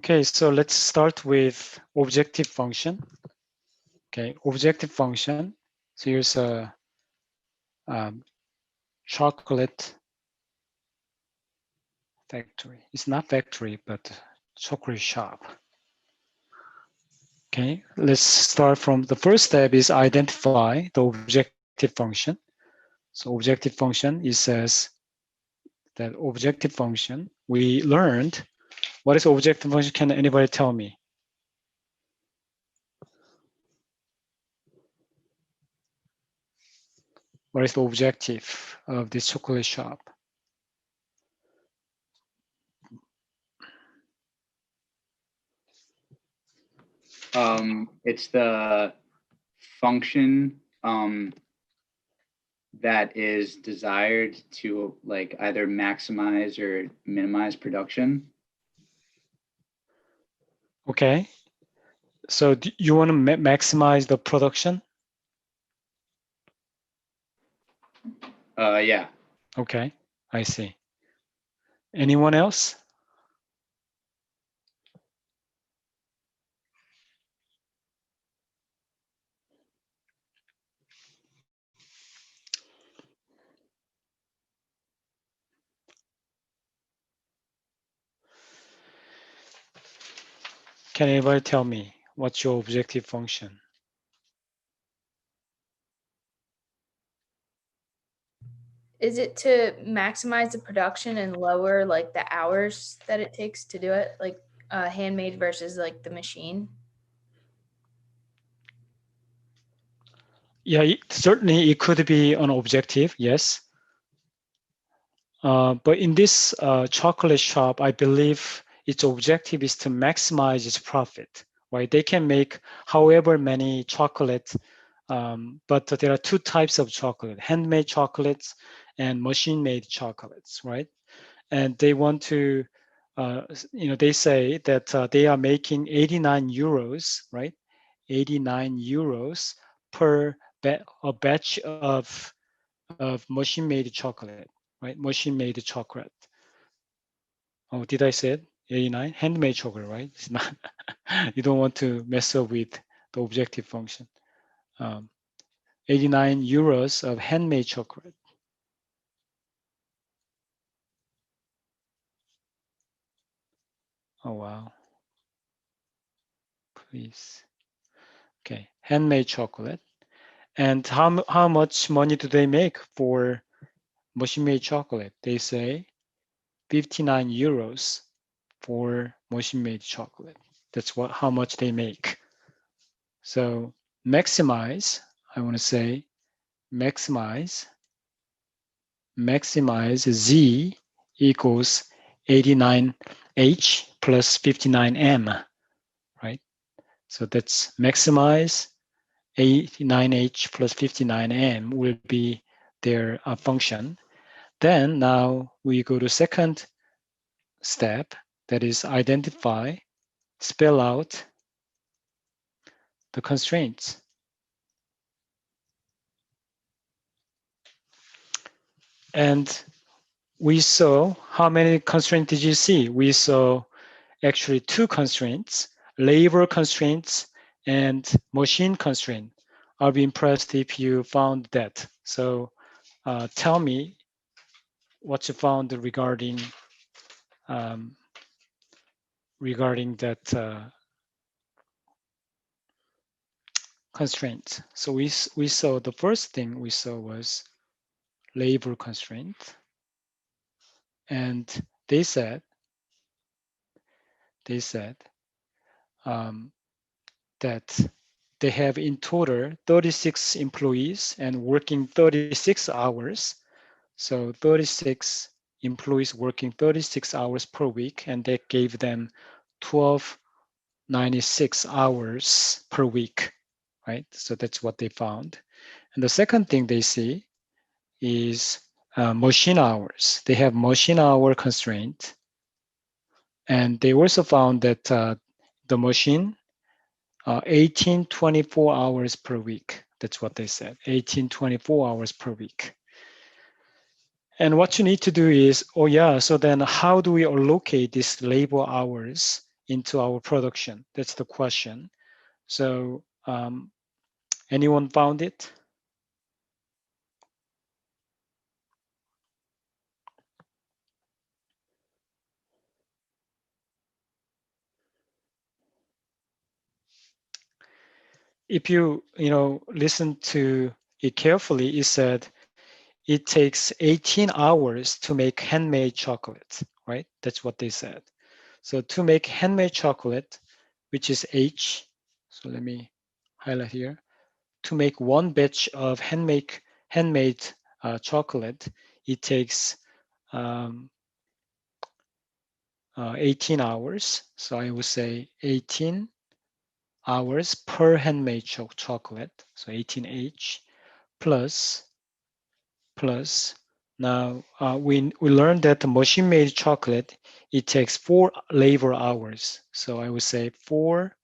Okay, so let's start with objective function. Okay, objective function. So here's a chocolate factory. It's not factory, but chocolate shop. Okay, let's start from the first step is identify the objective function. So objective function, it says that objective function, we learned, what is objective function? Can anybody tell me? What is the objective of this chocolate shop? It's the function that is desired to like either maximize or minimize production. Okay. So do you want to maximize the production? Yeah. Okay, I see. Anyone else? Can anybody tell me what's your objective function? Is it to maximize the production and lower like the hours that it takes to do it, like handmade versus like the machine? Yeah, certainly it could be an objective, yes. But in this chocolate shop, I believe its objective is to maximize its profit, right? They can make however many chocolates, but there are two types of chocolate, handmade chocolates and machine-made chocolates, right? And they want to, they say that they are making 89 euros, right? 89 euros per a batch of machine-made chocolate, right? Machine-made chocolate. Oh, did I say it? 89? Handmade chocolate, right? It's not. You don't want to mess up with the objective function. 89 euros of handmade chocolate. Oh, wow. Please. Okay, handmade chocolate. And how much money do they make for machine-made chocolate? They say 59 euros for machine-made chocolate. That's how much they make. So maximize, I want to say maximize Z equals 89H plus 59M, right? So that's maximize 89H plus 59M will be their function. Then now we go to second step, that is identify, spell out the constraints. And we saw, how many constraints did you see? We saw actually two constraints, labor constraints and machine constraint. I'll be impressed if you found that. So tell me what you found regarding that constraint. So we saw, the first thing we saw was labor constraint. And they said that they have in total 36 employees and working 36 hours. So 36 employees working 36 hours per week, and that gave them 1296 hours per week, right? So that's what they found. And the second thing they see is machine hours. They have machine hour constraint. And they also found that the machine, 1824 hours per week. That's what they said, 1824 hours per week. And what you need to do is, oh yeah, so then how do we allocate these labor hours into our production? That's the question. So anyone found it? If you listen to it carefully, it said it takes 18 hours to make handmade chocolate, right? That's what they said. So to make handmade chocolate, which is H, so let me highlight here. To make one batch of handmade chocolate, it takes 18 hours. So I would say 18 hours per handmade chocolate. So 18H plus now we learned that the machine-made chocolate, it takes 4 labor hours. So I would say 4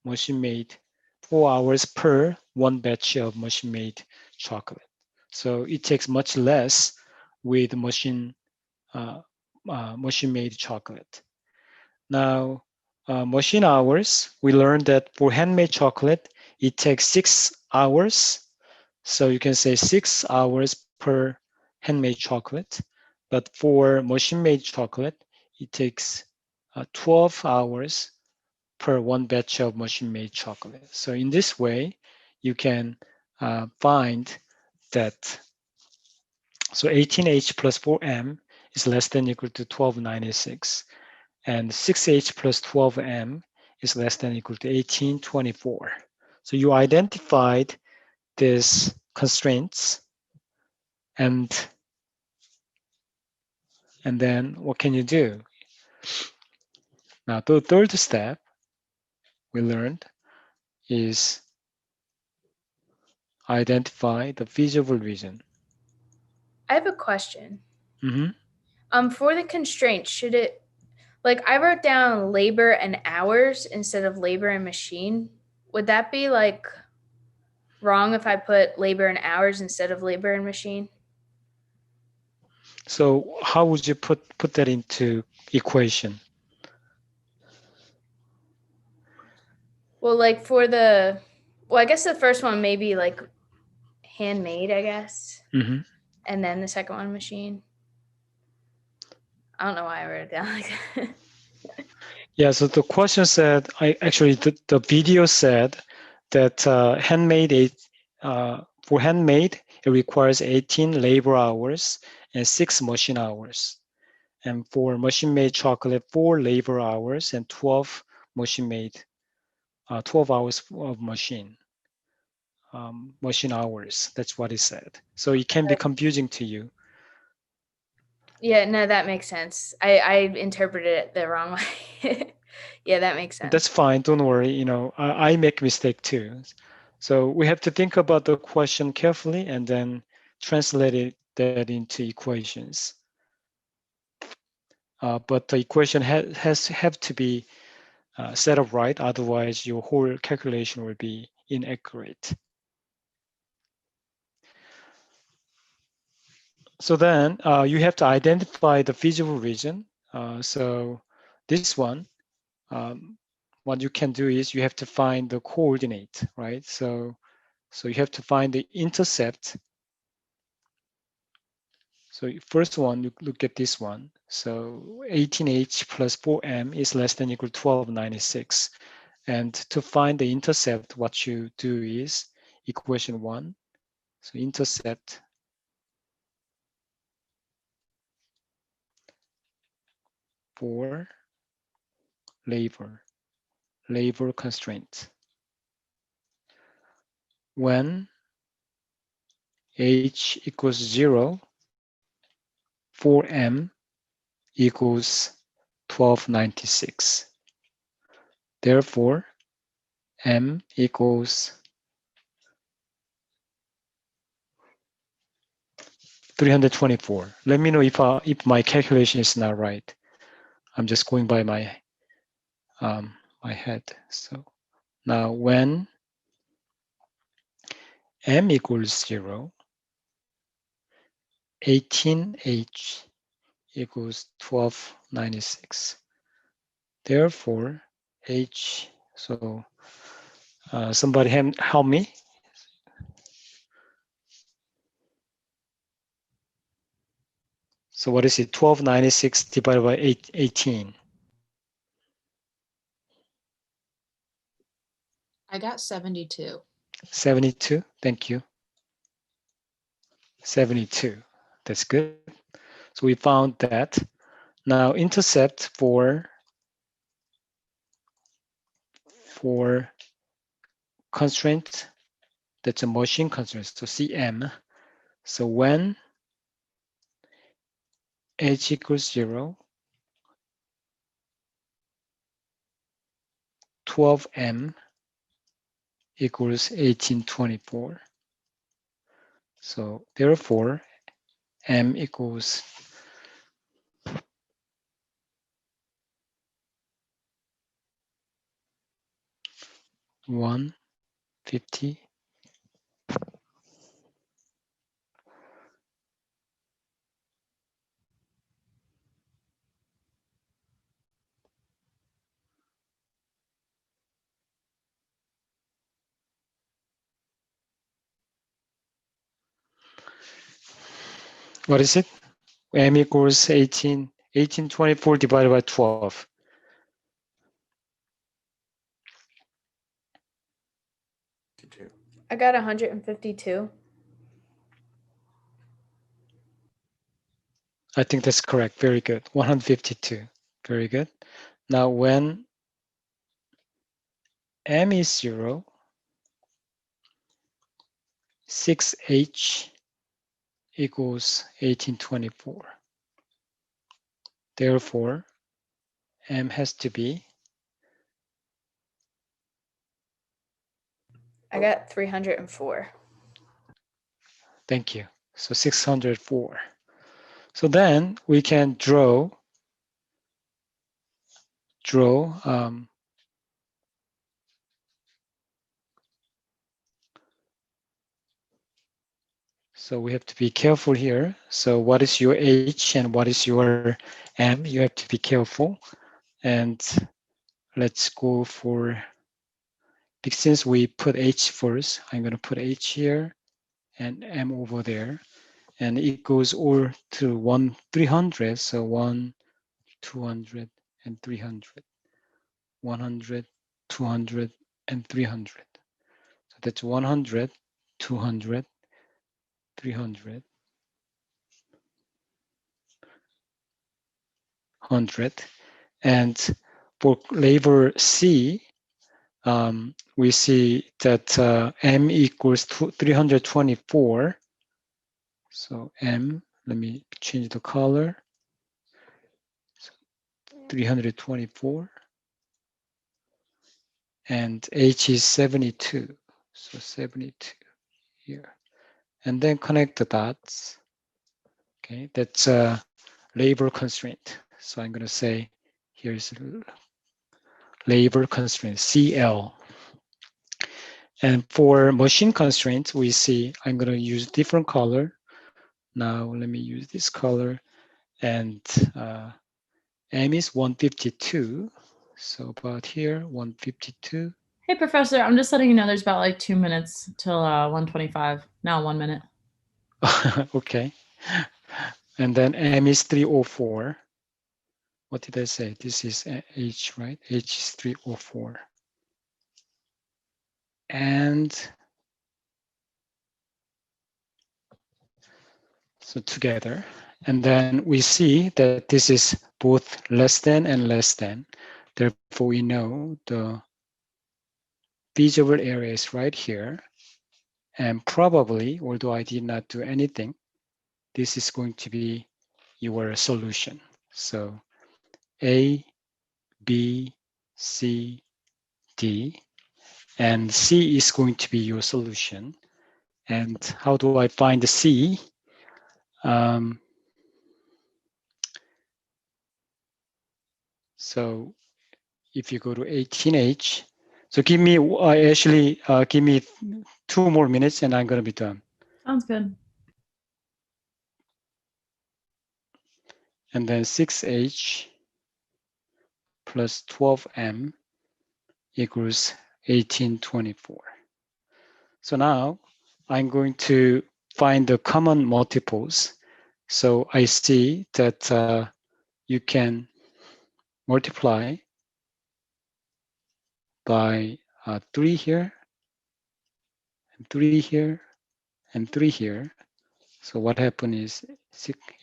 machine-made, 4 hours per one batch of machine-made chocolate. So it takes much less with machine-made chocolate. Now, machine hours, we learned that for handmade chocolate, it takes 6 hours. So you can say 6 hours per handmade chocolate. But for machine-made chocolate, it takes 12 hours per one batch of machine-made chocolate. So in this way, you can find that. So 18H plus 4M is less than or equal to 1296. And 6H plus 12M is less than or equal to 1824. So you identified these constraints, and then what can you do? Now, the third step we learned is identify the feasible reason. I have a question. Mm-hmm. For the constraints, should it, like, I wrote down labor and hours instead of labor and machine. Would that be like wrong if I put labor and hours instead of labor and machine? So how would you put that into equation? Well, like I guess the first one may be like handmade, I guess. Mm-hmm. And then the second one machine. I don't know why I wrote it down like that. Yeah, so the question said, the video said that for handmade, it requires 18 labor hours and 6 machine hours. And for machine-made chocolate, 4 labor hours and 12 machine-made, 12 hours of machine hours. That's what it said. So it can be confusing to you. Yeah, no, that makes sense. I interpreted it the wrong way. Yeah, that makes sense. That's fine. Don't worry. I make mistake too. So we have to think about the question carefully and then translate that into equations. But the equation have to be set up right. Otherwise, your whole calculation will be inaccurate. So then you have to identify the feasible reason. So this one, what you can do is you have to find the coordinate, right? So you have to find the intercept. So first one, you look at this one. So 18H plus 4M is less than or equal to 1296. And to find the intercept, what you do is equation 1. So intercept for labor constraint. When H equals 0, 4M equals 1296. Therefore, M equals 324. Let me know if my calculation is not right. I'm just going by my head. So now when M equals 0, 18H equals 1296. Therefore, H, so somebody help me. So what is it? 1296 divided by 18. I got 72. 72, thank you. 72, that's good. So we found that. Now intercept for constraint, that's a machine constraint, so CM. So when H equals 0, 12M equals 1824. So therefore, M equals 150. What is it? M equals 1824 divided by 12. I got 152. I think that's correct. Very good. 152. Very good. Now when M is 0, 6H equals 1824. Therefore, M has to be, I got 304. thank you. So 604. So then we can draw so we have to be careful here. So what is your H and what is your M? You have to be careful. And let's go for, since we put H first, I'm going to put H here and M over there. And it goes all to 300. So 1, 200, and 300. 100, 200, and 300. So that's 100, 200, 300, 100. And for labor C, we see that M equals 324. So M, let me change the color. 324. And H is 72. So 72 here. And then connect the dots. Okay, that's a labor constraint. So I'm going to say here's labor constraint, CL. And for machine constraints, we see I'm going to use different color. Now let me use this color. And M is 152. So about here, 152. Hey, Professor, I'm just letting you know there's about like 2 minutes till 1:25. Now 1 minute. Okay. And then M is 304. What did I say? This is H, right? H is 304. And so together. And then we see that this is both less than and less than. Therefore, we know the feasible area is right here. And probably, although I did not do anything, this is going to be your solution. So A, B, C, D, and C is going to be your solution. And how do I find the C? So if you go to 18H, so give me, give me 2 more minutes and I'm going to be done. Sounds good. And then 6H plus 12m equals 1824. So now I'm going to find the common multiples. So I see that you can multiply by 3 here, and 3 here, and 3 here. So what happened is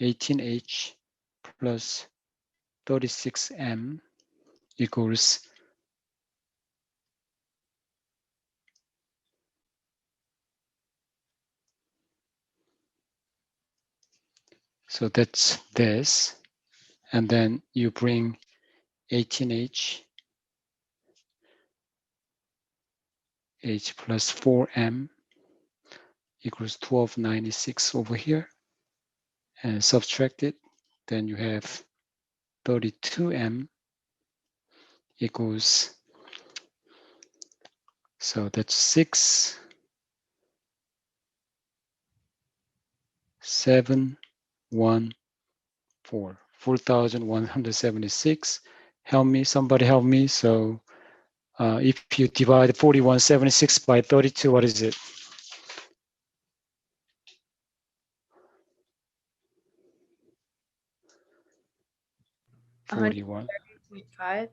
18h plus 36m equals so that's this, and then you bring 18h h plus 4m equals 1296 over here, and subtract it, then you have 32m equals, so that's 6, 7, 1, 4, 4,176. Help me, somebody help me. So if you divide 4176 by 32, what is it? Uh-huh. 41. 30.5.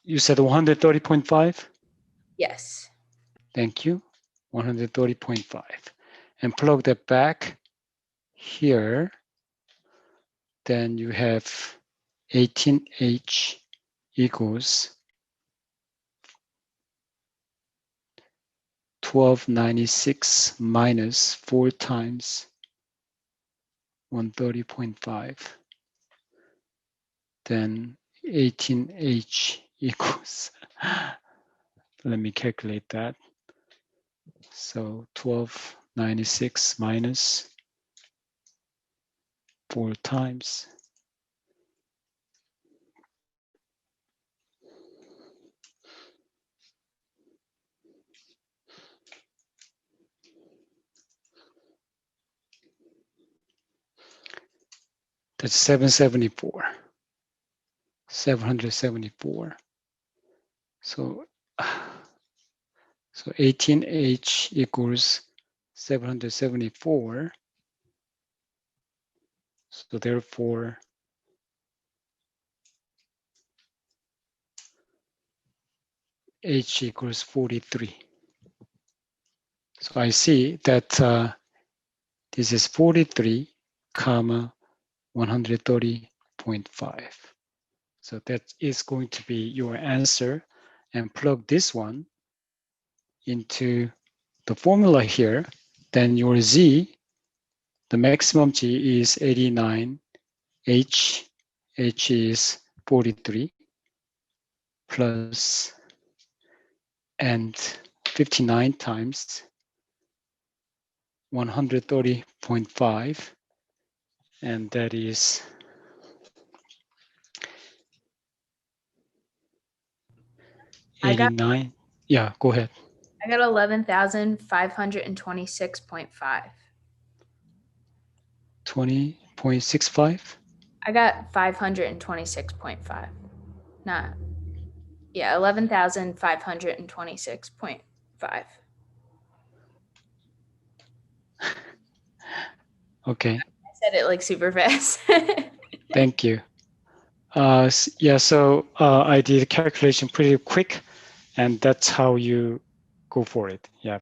You said 130.5? Yes. Thank you. 130.5. And plug that back here. Then you have 18h equals 1296 minus 4 times 130.5. Then 18h equals, let me calculate that. So 1296 minus 4 times. That's 774. 774. So 18h equals 774. So therefore, h equals 43. So I see that this is 43, comma 130.5. So that is going to be your answer, and plug this one into the formula here. Then your z, the maximum g is 89, h is 43, plus and 59 times 130.5, and that is I got 89. Yeah, go ahead. I got 11,526.5. 20.65. I got 526.5. Not, yeah, 11,526.5. Okay, I said it like super fast. thank you. Yeah, so I did calculation pretty quick, and that's how you go for it. Yeah.